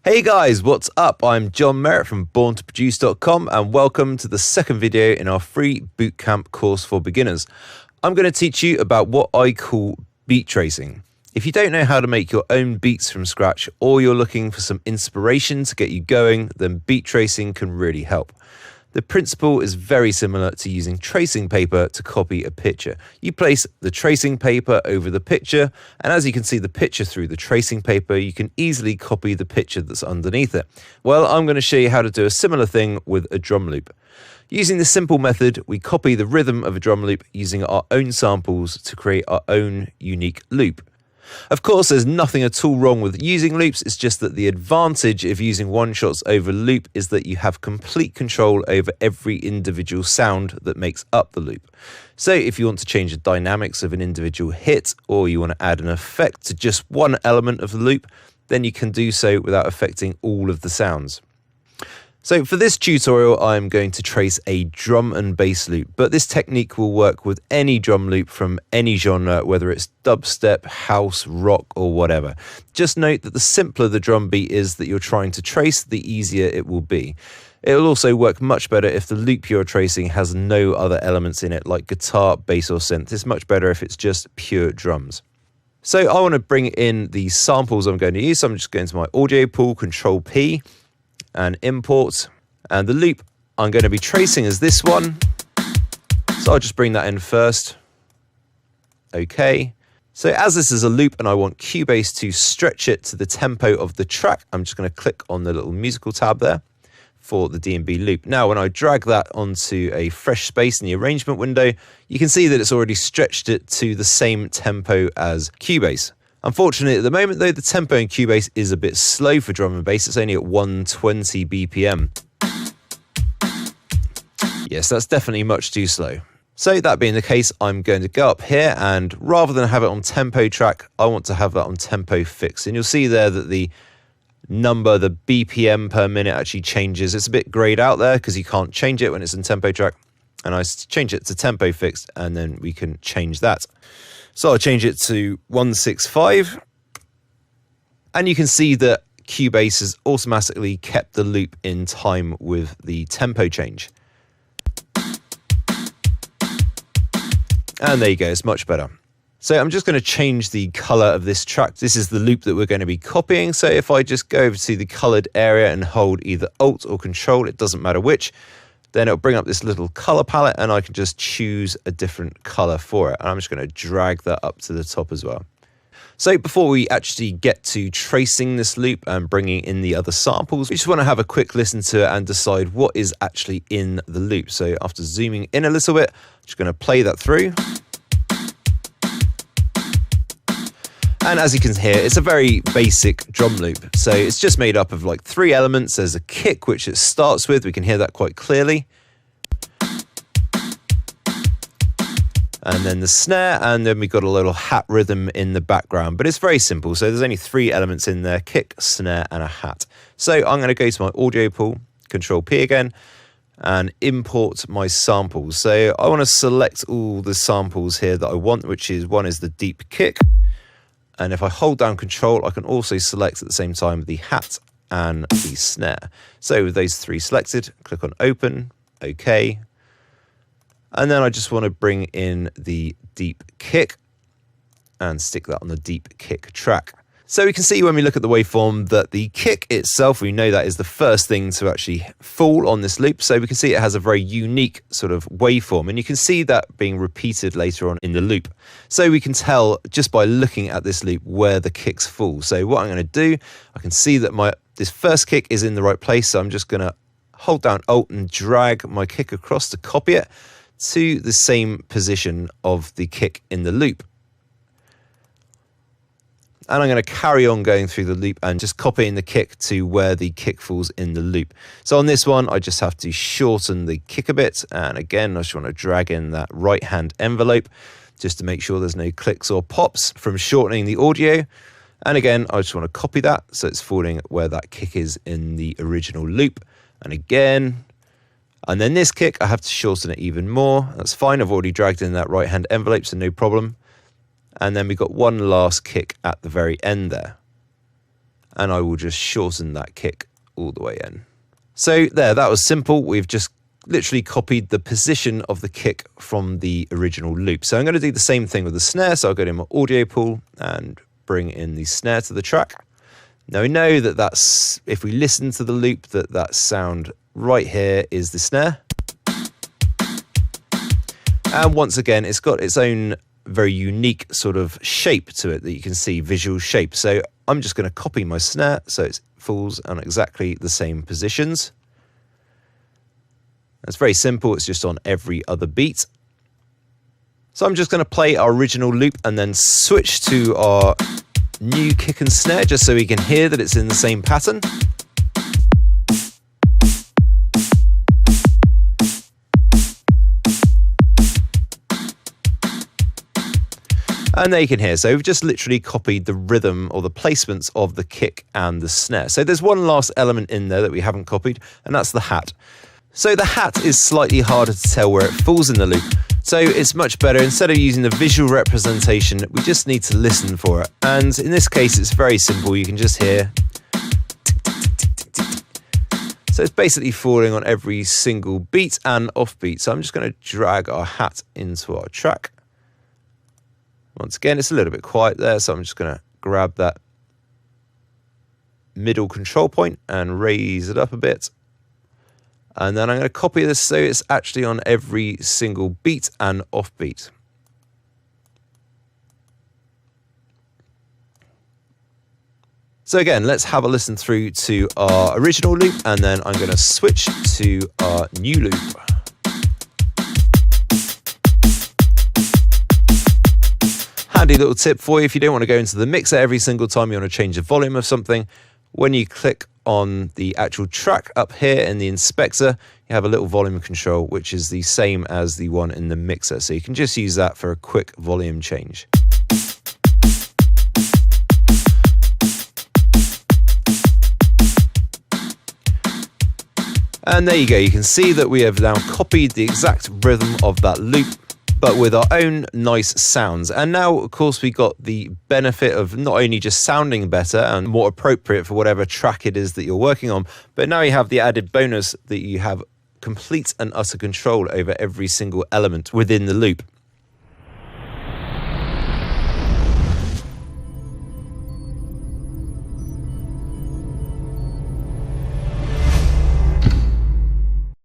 Hey guys, what's up? I'm John Merritt from borntoproduce.com and welcome to the second video in our free bootcamp course for beginners. I'm going to teach you about what I call beat tracing. If you don't know how to make your own beats from scratch or you're looking for some inspiration to get you going, then beat tracing can really help. The principle is very similar to using tracing paper to copy a picture. You place the tracing paper over the picture, and as you can see the picture through the tracing paper, you can easily copy the picture that's underneath it. Well, I'm going to show you how to do a similar thing with a drum loop. Using this simple method, we copy the rhythm of a drum loop using our own samples to create our own unique loop. Of course, there's nothing at all wrong with using loops, it's just that the advantage of using one-shots over loop is that you have complete control over every individual sound that makes up the loop. So if you want to change the dynamics of an individual hit, or you want to add an effect to just one element of the loop, then you can do so without affecting all of the sounds. So for this tutorial, I'm going to trace a drum and bass loop, but this technique will work with any drum loop from any genre, whether it's dubstep, house, rock, or whatever. Just note that the simpler the drum beat is that you're trying to trace, the easier it will be. It will also work much better if the loop you're tracing has no other elements in it, like guitar, bass, or synth. It's much better if it's just pure drums. So I want to bring in the samples I'm going to use, so I'm just going to my audio pool, Control P, and import, and the loop I'm going to be tracing is this one, so I'll just bring that in first. Okay, so as this is a loop and I want Cubase to stretch it to the tempo of the track, I'm just going to click on the little musical tab there for the D&B loop. Now when I drag that onto a fresh space in the arrangement window, you can see that it's already stretched it to the same tempo as Cubase. Unfortunately, at the moment, though, the tempo in Cubase is a bit slow for drum and bass. It's only at 120 BPM. Yes, that's definitely much too slow. So that being the case, I'm going to go up here, and rather than have it on tempo track, I want to have that on tempo fixed. And you'll see there that the number, the BPM per minute actually changes. It's a bit grayed out there because you can't change it when it's in tempo track. And I change it to tempo fixed, and then we can change that. So I'll change it to 165, and you can see that Cubase has automatically kept the loop in time with the tempo change. And there you go, it's much better. So I'm just going to change the color of this track. This is the loop that we're going to be copying. So if I just go over to the colored area and hold either Alt or Control, it doesn't matter which, then it'll bring up this little color palette and I can just choose a different color for it. And I'm just going to drag that up to the top as well. So before we actually get to tracing this loop and bringing in the other samples, we just want to have a quick listen to it and decide what is actually in the loop. So after zooming in a little bit, I'm just going to play that through. And as you can hear, it's a very basic drum loop. So it's just made up of like 3 elements. There's a kick, which it starts with. We can hear that quite clearly. And then the snare, and then we've got a little hat rhythm in the background. But it's very simple. So there's only 3 elements in there: kick, snare, and a hat. So I'm going to go to my audio pool, Control P again, and import my samples. So I want to select all the samples here that I want, which is one is the deep kick. And if I hold down Control, I can also select at the same time the hat and the snare. So with those 3 selected, click on Open, OK. And then I just want to bring in the deep kick and stick that on the deep kick track. So we can see when we look at the waveform that the kick itself, we know that is the first thing to actually fall on this loop. So we can see it has a very unique sort of waveform, and you can see that being repeated later on in the loop. So we can tell just by looking at this loop where the kicks fall. So what I'm going to do, I can see that this first kick is in the right place. So I'm just going to hold down Alt and drag my kick across to copy it to the same position of the kick in the loop. And I'm going to carry on going through the loop and just copying the kick to where the kick falls in the loop. So on this one, I just have to shorten the kick a bit. And again, I just want to drag in that right-hand envelope just to make sure there's no clicks or pops from shortening the audio. And again, I just want to copy that so it's falling where that kick is in the original loop. And again, and then this kick, I have to shorten it even more. That's fine. I've already dragged in that right-hand envelope, so no problem. And then we've got one last kick at the very end there. and I will just shorten that kick all the way in. So there, that was simple. We've just literally copied the position of the kick from the original loop. So I'm going to do the same thing with the snare. So I'll go to my audio pool and bring in the snare to the track. Now we know that that's, if we listen to the loop, that sound right here is the snare. And once again, it's got its own very unique sort of shape to it that you can see, visual shape. So I'm just going to copy my snare so it falls on exactly the same positions. It's very simple, it's just on every other beat. So I'm just going to play our original loop and then switch to our new kick and snare just so we can hear that it's in the same pattern. And there you can hear, so we've just literally copied the rhythm or the placements of the kick and the snare. So there's one last element in there that we haven't copied, and that's the hat. So the hat is slightly harder to tell where it falls in the loop. So it's much better, instead of using the visual representation, we just need to listen for it. And in this case, it's very simple. You can just hear. So it's basically falling on every single beat and offbeat. So I'm just going to drag our hat into our track. Once again, it's a little bit quiet there, so I'm just going to grab that middle control point and raise it up a bit. And then I'm going to copy this so it's actually on every single beat and offbeat. So again, let's have a listen through to our original loop, and then I'm going to switch to our new loop. Handy little tip for you, if you don't want to go into the mixer every single time you want to change the volume of something, when you click on the actual track up here in the inspector, you have a little volume control, which is the same as the one in the mixer. So you can just use that for a quick volume change. And there you go, you can see that we have now copied the exact rhythm of that loop, but with our own nice sounds. And now, of course, we got the benefit of not only just sounding better and more appropriate for whatever track it is that you're working on, but now you have the added bonus that you have complete and utter control over every single element within the loop.